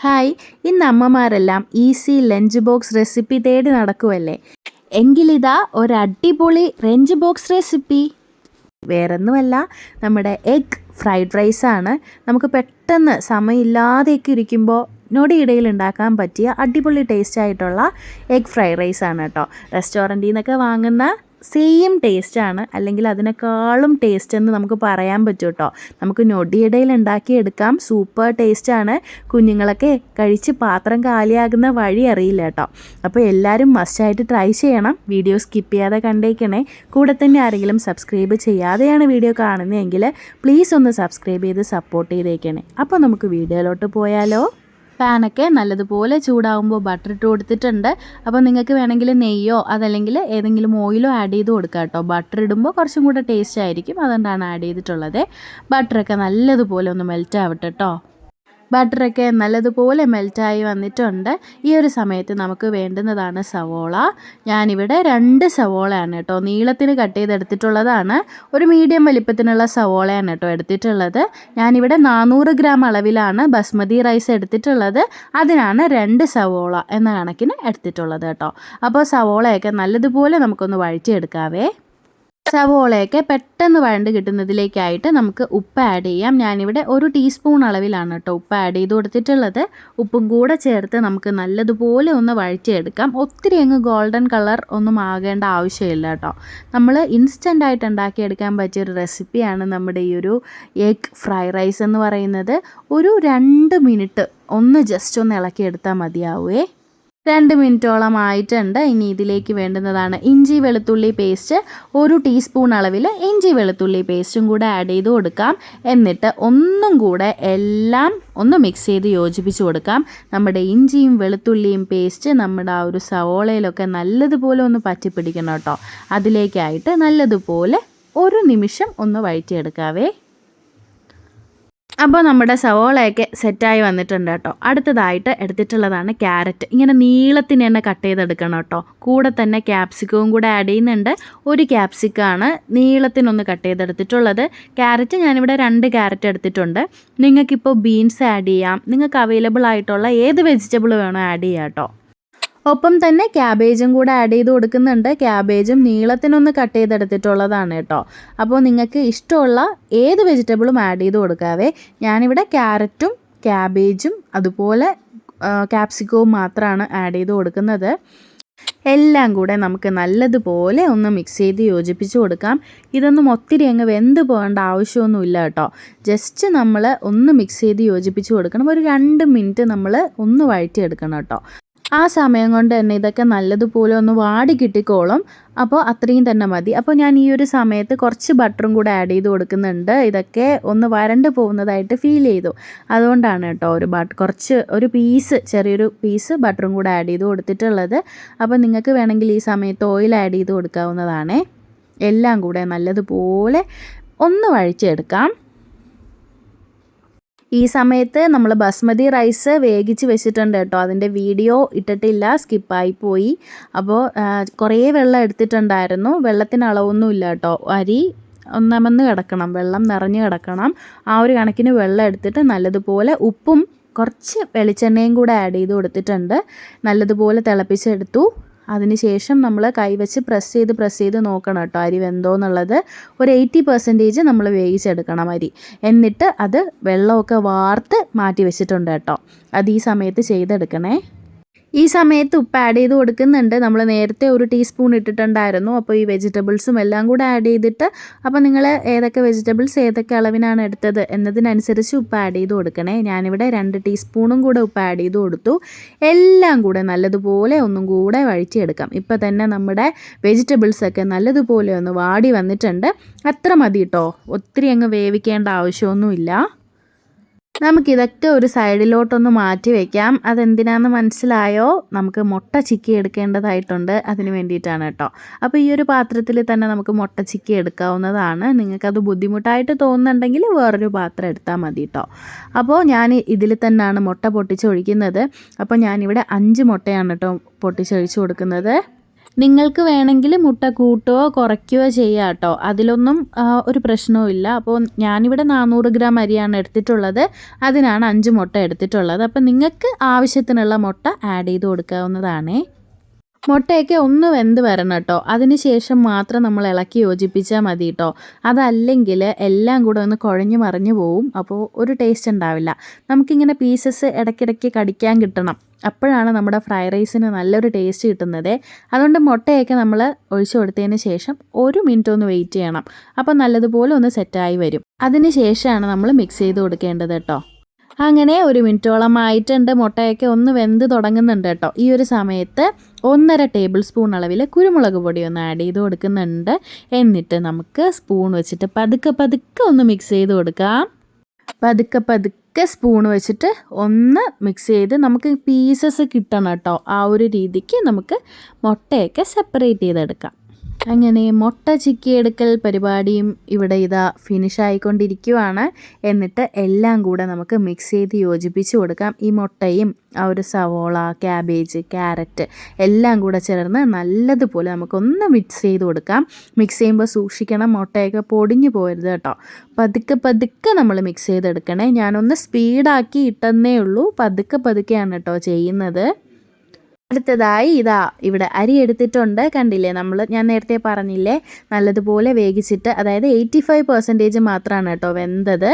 Hi, ഇന്ന് അമ്മമാരെല്ലാം easy lunch box recipe തേടി നടക്കുമല്ലേ? എങ്കിലിതാ ഒരു അടിപൊളി ലഞ്ച് ബോക്സ് റെസിപ്പി. വേറൊന്നുമല്ല, നമ്മുടെ എഗ് ഫ്രൈഡ് റൈസാണ്. നമുക്ക് പെട്ടെന്ന് സമയമില്ലാതെയൊക്കെ ഇരിക്കുമ്പോൾ നൊടിയിടയിൽ ഉണ്ടാക്കാൻ പറ്റിയ അടിപൊളി ടേസ്റ്റ് ആയിട്ടുള്ള എഗ് ഫ്രൈഡ് റൈസാണ് കേട്ടോ. റെസ്റ്റോറൻറ്റിൽ നിന്നൊക്കെ വാങ്ങുന്ന സെയിം ടേസ്റ്റാണ്, അല്ലെങ്കിൽ അതിനേക്കാളും ടേസ്റ്റ് എന്ന് നമുക്ക് പറയാൻ പറ്റും കേട്ടോ. നമുക്ക് നൊടിയിടയിൽ ഉണ്ടാക്കിയെടുക്കാം. സൂപ്പർ ടേസ്റ്റാണ്. കുഞ്ഞുങ്ങളൊക്കെ കഴിച്ച് പാത്രം കാലിയാകുന്ന വഴി അറിയില്ല കേട്ടോ. അപ്പോൾ എല്ലാവരും മസ്റ്റായിട്ട് ട്രൈ ചെയ്യണം. വീഡിയോ സ്കിപ്പ് ചെയ്യാതെ കണ്ടേക്കണേ. കൂടെ തന്നെ ആരെങ്കിലും സബ്സ്ക്രൈബ് ചെയ്യാതെയാണ് വീഡിയോ കാണുന്നതെങ്കിൽ പ്ലീസ് ഒന്ന് സബ്സ്ക്രൈബ് ചെയ്ത് സപ്പോർട്ട് ചെയ്തേക്കണേ. അപ്പോൾ നമുക്ക് വീഡിയോയിലോട്ട് പോയാലോ? പാനൊക്കെ നല്ലതുപോലെ ചൂടാകുമ്പോൾ ബട്ടർ ഇട്ട് കൊടുത്തിട്ടുണ്ട്. അപ്പോൾ നിങ്ങൾക്ക് വേണമെങ്കിൽ നെയ്യോ അതല്ലെങ്കിൽ ഏതെങ്കിലും ഓയിലോ ആഡ് ചെയ്ത് കൊടുക്കാം കേട്ടോ. ബട്ടർ ഇടുമ്പോൾ കുറച്ചും കൂടെ ടേസ്റ്റ് ആയിരിക്കും, അതുകൊണ്ടാണ് ആഡ് ചെയ്തിട്ടുള്ളത്. ബട്ടറൊക്കെ നല്ലതുപോലെ ഒന്ന് മെൽറ്റ് ആവട്ടെ കേട്ടോ. ബട്ടറൊക്കെ നല്ലതുപോലെ മെൽറ്റായി വന്നിട്ടുണ്ട്. ഈ ഒരു സമയത്ത് നമുക്ക് വേണ്ടുന്നതാണ് സവോള. ഞാനിവിടെ 2 സവോളയാണ് കേട്ടോ നീളത്തിന് കട്ട് ചെയ്തെടുത്തിട്ടുള്ളതാണ്. ഒരു മീഡിയം വലിപ്പത്തിനുള്ള സവോളയാണ് കേട്ടോ എടുത്തിട്ടുള്ളത്. ഞാനിവിടെ 400 ഗ്രാം അളവിലാണ് ബസ്മതി റൈസ് എടുത്തിട്ടുള്ളത്. അതിനാണ് 2 സവോള എന്ന കണക്കിന് എടുത്തിട്ടുള്ളത് കേട്ടോ. അപ്പോൾ സവോളയൊക്കെ നല്ലതുപോലെ നമുക്കൊന്ന് വഴറ്റിയെടുക്കാവേ. സവോളയൊക്കെ പെട്ടെന്ന് വഴണ്ട് കിട്ടുന്നതിലേക്കായിട്ട് നമുക്ക് ഉപ്പ് ആഡ് ചെയ്യാം. ഞാനിവിടെ 1 ടീസ്പൂൺ അളവിലാണ് കേട്ടോ ഉപ്പ് ആഡ് ചെയ്ത് കൊടുത്തിട്ടുള്ളത്. ഉപ്പും കൂടെ ചേർത്ത് നമുക്ക് നല്ലതുപോലെ ഒന്ന് വഴറ്റിയെടുക്കാം. ഒത്തിരി അങ്ങ് ഗോൾഡൻ കളർ ഒന്നും ആകേണ്ട ആവശ്യമില്ല കേട്ടോ. നമ്മൾ ഇൻസ്റ്റൻ്റായിട്ട് ഉണ്ടാക്കിയെടുക്കാൻ പറ്റിയൊരു റെസിപ്പിയാണ് നമ്മുടെ ഈ ഒരു എഗ് ഫ്രൈഡ് റൈസ് എന്ന് പറയുന്നത്. ഒരു 2 മിനിറ്റ് ഒന്ന് ജസ്റ്റ് ഒന്ന് ഇളക്കിയെടുത്താൽ മതിയാവുമേ. 2 മിനിറ്റോളം ആയിട്ടുണ്ട്. ഇനി ഇതിലേക്ക് വേണ്ടുന്നതാണ് ഇഞ്ചി വെളുത്തുള്ളി പേസ്റ്റ്. 1 ടീസ്പൂൺ അളവിൽ ഇഞ്ചി വെളുത്തുള്ളി പേസ്റ്റും കൂടെ ആഡ് ചെയ്ത് കൊടുക്കാം. എന്നിട്ട് ഒന്നും കൂടെ എല്ലാം ഒന്ന് മിക്സ് ചെയ്ത് യോജിപ്പിച്ച് കൊടുക്കാം. നമ്മുടെ ഇഞ്ചിയും വെളുത്തുള്ളിയും പേസ്റ്റ് നമ്മുടെ ആ ഒരു സവോളയിലൊക്കെ നല്ലതുപോലെ ഒന്ന് പറ്റിപ്പിടിക്കണം കേട്ടോ. അതിലേക്കായിട്ട് നല്ലതുപോലെ 1 നിമിഷം ഒന്ന് വഴറ്റിയെടുക്കാവേ. അപ്പോൾ നമ്മുടെ സവോളയൊക്കെ സെറ്റായി വന്നിട്ടുണ്ട് കേട്ടോ. അടുത്തതായിട്ട് എടുത്തിട്ടുള്ളതാണ് ക്യാരറ്റ്. ഇങ്ങനെ നീളത്തിന് തന്നെ കട്ട് ചെയ്തെടുക്കണം കേട്ടോ. കൂടെ തന്നെ ക്യാപ്സിക്കവും കൂടെ ആഡ് ചെയ്യുന്നുണ്ട്. 1 ക്യാപ്സിക്കാണ് നീളത്തിനൊന്ന് കട്ട് ചെയ്തെടുത്തിട്ടുള്ളത്. ക്യാരറ്റ് ഞാനിവിടെ 2 ക്യാരറ്റ് എടുത്തിട്ടുണ്ട്. നിങ്ങൾക്കിപ്പോൾ ബീൻസ് ആഡ് ചെയ്യാം. നിങ്ങൾക്ക് അവൈലബിൾ ആയിട്ടുള്ള ഏത് വെജിറ്റബിൾ വേണോ ആഡ് ചെയ്യാം കേട്ടോ. ഒപ്പം തന്നെ ക്യാബേജും കൂടെ ആഡ് ചെയ്ത് കൊടുക്കുന്നുണ്ട്. ക്യാബേജും നീളത്തിനൊന്ന് കട്ട് ചെയ്തെടുത്തിട്ടുള്ളതാണ് കേട്ടോ. അപ്പോൾ നിങ്ങൾക്ക് ഇഷ്ടമുള്ള ഏത് വെജിറ്റബിളും ആഡ് ചെയ്ത് കൊടുക്കാവേ. ഞാനിവിടെ ക്യാരറ്റും ക്യാബേജും അതുപോലെ ക്യാപ്സിക്കവും മാത്രമാണ് ആഡ് ചെയ്ത് കൊടുക്കുന്നത്. എല്ലാം കൂടെ നമുക്ക് നല്ലതുപോലെ ഒന്ന് മിക്സ് ചെയ്ത് യോജിപ്പിച്ച് കൊടുക്കാം. ഇതൊന്നും ഒത്തിരി അങ്ങ് വെന്ത് പോകേണ്ട ആവശ്യമൊന്നുമില്ല കേട്ടോ. ജസ്റ്റ് നമ്മൾ ഒന്ന് മിക്സ് ചെയ്ത് യോജിപ്പിച്ച് കൊടുക്കണം. ഒരു 2 മിനിറ്റ് നമ്മൾ ഒന്ന് വഴറ്റിയെടുക്കണം കേട്ടോ. ആ സമയം കൊണ്ട് തന്നെ ഇതൊക്കെ നല്ലതുപോലെ ഒന്ന് വാടി കിട്ടിക്കോളും. അപ്പോൾ അത്രയും തന്നെ മതി. അപ്പോൾ ഞാൻ ഈ ഒരു സമയത്ത് കുറച്ച് ബട്ടറും കൂടെ ആഡ് ചെയ്ത് കൊടുക്കുന്നുണ്ട്. ഇതൊക്കെ ഒന്ന് വരണ്ട് പോകുന്നതായിട്ട് ഫീൽ ചെയ്തു. അതുകൊണ്ടാണ് കേട്ടോ ചെറിയൊരു പീസ് ബട്ടറും കൂടെ ആഡ് ചെയ്ത് കൊടുത്തിട്ടുള്ളത്. അപ്പോൾ നിങ്ങൾക്ക് വേണമെങ്കിൽ ഈ സമയത്ത് ഓയിൽ ആഡ് ചെയ്ത് കൊടുക്കാവുന്നതാണ്. എല്ലാം കൂടെ നല്ലതുപോലെ ഒന്ന് വഴിച്ചെടുക്കാം. ഈ സമയത്ത് നമ്മൾ ബസ്മതി റൈസ് വേവിച്ച് വെച്ചിട്ടുണ്ട് കേട്ടോ. അതിൻ്റെ വീഡിയോ ഇട്ടിട്ടില്ല, സ്കിപ്പായിപ്പോയി. അപ്പോൾ കുറേ വെള്ളം എടുത്തിട്ടുണ്ടായിരുന്നു. വെള്ളത്തിന് അളവൊന്നുമില്ല കേട്ടോ. അരി ഒന്നമന്ന് കിടക്കണം, വെള്ളം നിറഞ്ഞ് കിടക്കണം. ആ ഒരു കണക്കിന് വെള്ളം എടുത്തിട്ട് നല്ലതുപോലെ ഉപ്പും കുറച്ച് വെളിച്ചെണ്ണയും കൂടെ ആഡ് ചെയ്ത് കൊടുത്തിട്ടുണ്ട്. നല്ലതുപോലെ തിളപ്പിച്ചെടുത്തു. അതിനുശേഷം നമ്മൾ കൈവച്ച് പ്രസ് ചെയ്ത് നോക്കണം കേട്ടോ അരി വെന്തോ എന്നുള്ളത്. ഒരു 80% നമ്മൾ വേവിച്ചെടുക്കണം അരി. എന്നിട്ട് അത് വെള്ളമൊക്കെ വാർത്ത് മാറ്റി വെച്ചിട്ടുണ്ട് കേട്ടോ. അത് ഈ സമയത്ത് ചെയ്തെടുക്കണേ. ഈ സമയത്ത് ഉപ്പ് ആഡ് ചെയ്ത് കൊടുക്കുന്നുണ്ട്. നമ്മൾ നേരത്തെ 1 ടീസ്പൂൺ ഇട്ടിട്ടുണ്ടായിരുന്നു. അപ്പോൾ ഈ വെജിറ്റബിൾസും എല്ലാം കൂടെ ആഡ് ചെയ്തിട്ട് അപ്പോൾ നിങ്ങൾ ഏതൊക്കെ വെജിറ്റബിൾസ് ഏതൊക്കെ അളവിനാണ് എടുത്തത് എന്നതിനനുസരിച്ച് ഉപ്പ് ആഡ് ചെയ്ത് കൊടുക്കണേ. ഞാനിവിടെ 2 ടീസ്പൂണും കൂടെ ഉപ്പ് ആഡ് ചെയ്ത് കൊടുത്തു. എല്ലാം കൂടെ നല്ലതുപോലെ ഒന്നും കൂടെ വഴറ്റിയെടുക്കാം. ഇപ്പോൾ തന്നെ നമ്മുടെ വെജിറ്റബിൾസൊക്കെ നല്ലതുപോലെ ഒന്ന് വാടി വന്നിട്ടുണ്ട്. അത്ര മതി കേട്ടോ. ഒത്തിരി അങ്ങ് വേവിക്കേണ്ട ആവശ്യമൊന്നുമില്ല. നമുക്കിതൊക്കെ ഒരു സൈഡിലോട്ടൊന്ന് മാറ്റി വയ്ക്കാം. അതെന്തിനാണെന്ന് മനസ്സിലായോ? നമുക്ക് മുട്ട ചിക്കി എടുക്കേണ്ടതായിട്ടുണ്ട്. അതിന് വേണ്ടിയിട്ടാണ് കേട്ടോ. അപ്പോൾ ഈ ഒരു പാത്രത്തിൽ തന്നെ നമുക്ക് മുട്ട ചിക്കി എടുക്കാവുന്നതാണ്. നിങ്ങൾക്കത് ബുദ്ധിമുട്ടായിട്ട് തോന്നുന്നുണ്ടെങ്കിൽ വേറൊരു പാത്രം എടുത്താൽ മതി കേട്ടോ. അപ്പോൾ ഞാൻ ഇതിൽ തന്നെയാണ് മുട്ട പൊട്ടിച്ചൊഴിക്കുന്നത്. അപ്പോൾ ഞാനിവിടെ 5 മുട്ടയാണ് കേട്ടോ പൊട്ടിച്ചൊഴിച്ച് കൊടുക്കുന്നത്. നിങ്ങൾക്ക് വേണമെങ്കിൽ മുട്ട കൂട്ടുകയോ കുറയ്ക്കുകയോ ചെയ്യാം കേട്ടോ, അതിലൊന്നും ഒരു പ്രശ്നവുമില്ല. അപ്പോൾ ഞാനിവിടെ 400 ഗ്രാം അരിയാണ് എടുത്തിട്ടുള്ളത്, അതിനാണ് 5 മുട്ട എടുത്തിട്ടുള്ളത്. അപ്പോൾ നിങ്ങൾക്ക് ആവശ്യത്തിനുള്ള മുട്ട ആഡ് ചെയ്ത് കൊടുക്കാവുന്നതാണേ. മുട്ടയൊക്കെ ഒന്ന് വെന്ത് വരണം കേട്ടോ, അതിന് ശേഷം മാത്രം നമ്മൾ ഇളക്കി യോജിപ്പിച്ചാൽ മതി കേട്ടോ. അതല്ലെങ്കിൽ എല്ലാം കൂടെ ഒന്ന് കുഴഞ്ഞു മറിഞ്ഞു പോവും, അപ്പോൾ ഒരു ടേസ്റ്റ് ഉണ്ടാവില്ല. നമുക്കിങ്ങനെ പീസസ് ഇടയ്ക്കിടയ്ക്ക് കടിക്കാൻ കിട്ടണം, അപ്പോഴാണ് നമ്മുടെ ഫ്രൈഡ് റൈസിന് നല്ലൊരു ടേസ്റ്റ് കിട്ടുന്നത്. അതുകൊണ്ട് മുട്ടയൊക്കെ നമ്മൾ ഒഴിച്ചു കൊടുത്തതിന് ശേഷം 1 മിനിറ്റ് ഒന്ന് വെയിറ്റ് ചെയ്യണം, അപ്പോൾ നല്ലതുപോലെ ഒന്ന് സെറ്റായി വരും. അതിന് ശേഷമാണ് നമ്മൾ മിക്സ് ചെയ്ത് കൊടുക്കേണ്ടത് കേട്ടോ. അങ്ങനെ 1 മിനിറ്റോളം ആയിട്ടുണ്ട്, മുട്ടയൊക്കെ ഒന്ന് വെന്ത് തുടങ്ങുന്നുണ്ട് കേട്ടോ. ഈ ഒരു സമയത്ത് 1.5 ടേബിൾ സ്പൂൺ അളവിൽ കുരുമുളക് പൊടി ഒന്ന് ആഡ് ചെയ്ത് കൊടുക്കുന്നുണ്ട്. എന്നിട്ട് നമുക്ക് സ്പൂൺ വെച്ചിട്ട് പതുക്കെ ഒന്ന് മിക്സ് ചെയ്ത് കൊടുക്കാം. പതുക്കെ സ്പൂൺ വെച്ചിട്ട് ഒന്ന് മിക്സ് ചെയ്ത് നമുക്ക് പീസസ് കിട്ടണം കേട്ടോ. ആ ഒരു രീതിക്ക് നമുക്ക് മുട്ടയൊക്കെ സെപ്പറേറ്റ് ചെയ്തെടുക്കാം. അങ്ങനെ മുട്ട ചിക്കിയെടുക്കൽ പരിപാടിയും ഇവിടെ ഇതാ ഫിനിഷായിക്കൊണ്ടിരിക്കുവാണ്. എന്നിട്ട് എല്ലാം കൂടെ നമുക്ക് മിക്സ് ചെയ്ത് യോജിപ്പിച്ച് കൊടുക്കാം. ഈ മുട്ടയും ആ ഒരു സവോള, ക്യാബേജ്, ക്യാരറ്റ് എല്ലാം കൂടെ ചേർന്ന് നല്ലതുപോലെ നമുക്കൊന്ന് മിക്സ് ചെയ്ത് കൊടുക്കാം. മിക്സ് ചെയ്യുമ്പോൾ സൂക്ഷിക്കണം, മുട്ടയൊക്കെ പൊടിഞ്ഞു പോകരുത് കേട്ടോ. പതുക്കെ നമ്മൾ മിക്സ് ചെയ്തെടുക്കണേ. ഞാനൊന്ന് സ്പീഡാക്കി ഇട്ടെന്നേ ഉള്ളൂ, പതുക്കെയാണ് കേട്ടോ ചെയ്യുന്നത്. അടുത്തതായി ഇവിടെ അരി എടുത്തിട്ടുണ്ട്, കണ്ടില്ലേ, ഞാൻ നേരത്തെ പറഞ്ഞില്ലേ നല്ലതുപോലെ വേവിച്ചിട്ട്, അതായത് 85% മാത്രമാണ് കേട്ടോ വെന്തത്.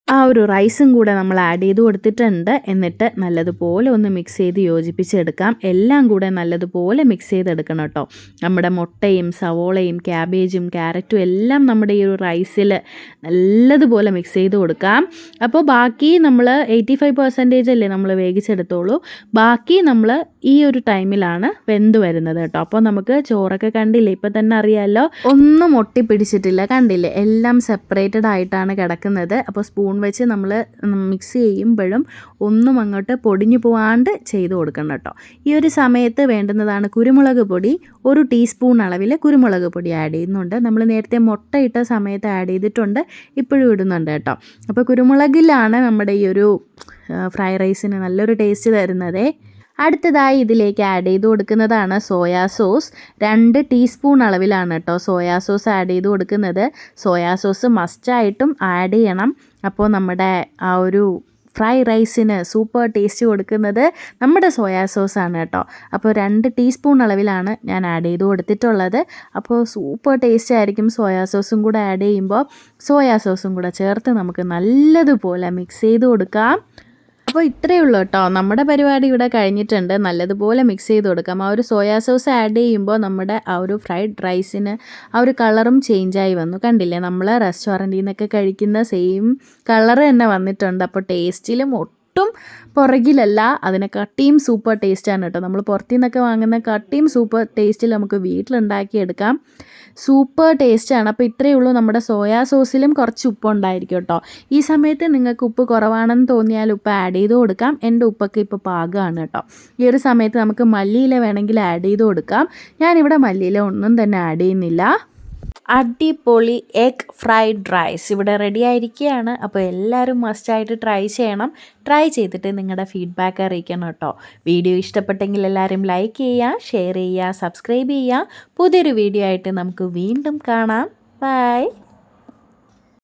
ആ ഒരു റൈസും കൂടെ നമ്മൾ ആഡ് ചെയ്ത് കൊടുത്തിട്ടുണ്ട്. എന്നിട്ട് നല്ലതുപോലെ ഒന്ന് മിക്സ് ചെയ്ത് യോജിപ്പിച്ചെടുക്കാം. എല്ലാം കൂടെ നല്ലതുപോലെ മിക്സ് ചെയ്തെടുക്കണം കേട്ടോ. നമ്മുടെ മുട്ടയും സവോളയും ക്യാബേജും ക്യാരറ്റും എല്ലാം നമ്മുടെ ഈ ഒരു റൈസിൽ നല്ലതുപോലെ മിക്സ് ചെയ്ത് കൊടുക്കാം. അപ്പോൾ ബാക്കി നമ്മൾ 85% അല്ലേ നമ്മൾ വേവിച്ചെടുത്തോളൂ, ബാക്കി നമ്മൾ ഈ ഒരു ടൈമിലാണ് വെന്ത് വരുന്നത് കേട്ടോ. അപ്പോൾ നമുക്ക് ചോറൊക്കെ കണ്ടില്ലേ, ഇപ്പം തന്നെ അറിയാമല്ലോ, ഒന്നും ഒട്ടിപ്പിടിച്ചിട്ടില്ല, കണ്ടില്ലേ, എല്ലാം സെപ്പറേറ്റഡ് ആയിട്ടാണ് കിടക്കുന്നത്. അപ്പോൾ സ്പൂൺ വെച്ച് നമ്മൾ മിക്സ് ചെയ്യുമ്പോഴും ഒന്നും അങ്ങോട്ട് പൊടിഞ്ഞു പോവാണ്ട് ചെയ്ത് കൊടുക്കണം കേട്ടോ. ഈ ഒരു സമയത്ത് വേണ്ടുന്നതാണ് കുരുമുളക് പൊടി. 1 ടീസ്പൂൺ അളവിൽ കുരുമുളക് പൊടി ആഡ് ചെയ്യുന്നുണ്ട്. നമ്മൾ നേരത്തെ മുട്ട ഇട്ട സമയത്ത് ആഡ് ചെയ്തിട്ടുണ്ട്, ഇപ്പോഴും ഇടുന്നുണ്ട് കേട്ടോ. അപ്പോൾ കുരുമുളകിലാണ് നമ്മുടെ ഈ ഒരു ഫ്രൈഡ് റൈസിന് നല്ലൊരു ടേസ്റ്റ് തരുന്നത്. അടുത്തതായി ഇതിലേക്ക് ആഡ് ചെയ്ത് കൊടുക്കുന്നതാണ് സോയാ സോസ്. 2 ടീസ്പൂൺ അളവിലാണ് കേട്ടോ സോയാ സോസ് ആഡ് ചെയ്ത് കൊടുക്കുന്നത്. സോയാ സോസ് മസ്റ്റായിട്ടും ആഡ് ചെയ്യണം. അപ്പോൾ നമ്മുടെ ആ ഒരു ഫ്രൈഡ് റൈസിന് സൂപ്പർ ടേസ്റ്റ് കൊടുക്കുന്നത് നമ്മുടെ സോയാ സോസാണ് കേട്ടോ. അപ്പോൾ 2 ടീസ്പൂൺ അളവിലാണ് ഞാൻ ആഡ് ചെയ്ത് കൊടുത്തിട്ടുള്ളത്. അപ്പോൾ സൂപ്പർ ടേസ്റ്റ് ആയിരിക്കും സോയാ സോസും കൂടെ ആഡ് ചെയ്യുമ്പോൾ. സോയാ സോസും കൂടെ ചേർത്ത് നമുക്ക് നല്ലതുപോലെ മിക്സ് ചെയ്ത് കൊടുക്കാം. അപ്പോൾ ഇത്രയേ ഉള്ളൂ കേട്ടോ, നമ്മുടെ പരിപാടി ഇവിടെ കഴിഞ്ഞിട്ടുണ്ട്. നല്ലതുപോലെ മിക്സ് ചെയ്ത് കൊടുക്കാം. ആ ഒരു സോയാ സോസ് ആഡ് ചെയ്യുമ്പോൾ നമ്മുടെ ആ ഒരു ഫ്രൈഡ് റൈസിന് ആ ഒരു കളറും ചേഞ്ചായി വന്നു, കണ്ടില്ലേ, നമ്മൾ റെസ്റ്റോറൻറ്റിൽ നിന്നൊക്കെ കഴിക്കുന്ന സെയിം കളറ് തന്നെ വന്നിട്ടുണ്ട്. അപ്പോൾ ടേസ്റ്റിലും ഒട്ടും പുറകിലല്ല, അതിനെക്കാട്ടിയും സൂപ്പർ ടേസ്റ്റാണ് കേട്ടോ. നമ്മൾ പുറത്തു നിന്നൊക്കെ വാങ്ങുന്ന കാട്ടിയും സൂപ്പർ ടേസ്റ്റിൽ നമുക്ക് വീട്ടിലുണ്ടാക്കിയെടുക്കാം. സൂപ്പർ ടേസ്റ്റാണ്. അപ്പോൾ ഇത്രയേ ഉള്ളൂ. നമ്മുടെ സോയാ സോസിലും കുറച്ച് ഉപ്പുണ്ടായിരിക്കും കേട്ടോ. ഈ സമയത്ത് നിങ്ങൾക്ക് ഉപ്പ് കുറവാണെന്ന് തോന്നിയാൽ ഉപ്പ് ആഡ് ചെയ്ത് കൊടുക്കാം. എൻ്റെ ഉപ്പൊക്കെ ഇപ്പോൾ പാകമാണ് കേട്ടോ. ഈ ഒരു സമയത്ത് നമുക്ക് മല്ലിയില വേണമെങ്കിൽ ആഡ് ചെയ്ത് കൊടുക്കാം. ഞാനിവിടെ മല്ലിയില ഒന്നും തന്നെ ആഡ് ചെയ്യുന്നില്ല. അടിപൊളി എഗ് ഫ്രൈഡ് റൈസ് ഇവിടെ റെഡി ആയിരിക്കുകയാണ്. അപ്പോൾ എല്ലാവരും മസ്റ്റായിട്ട് ട്രൈ ചെയ്യണം. ട്രൈ ചെയ്തിട്ട് നിങ്ങളുടെ ഫീഡ്ബാക്ക് അറിയിക്കണം കേട്ടോ. വീഡിയോ ഇഷ്ടപ്പെട്ടെങ്കിൽ എല്ലാവരും ലൈക്ക് ചെയ്യുക, ഷെയർ ചെയ്യുക, സബ്സ്ക്രൈബ് ചെയ്യുക. പുതിയൊരു വീഡിയോ ആയിട്ട് നമുക്ക് വീണ്ടും കാണാം. ബൈ.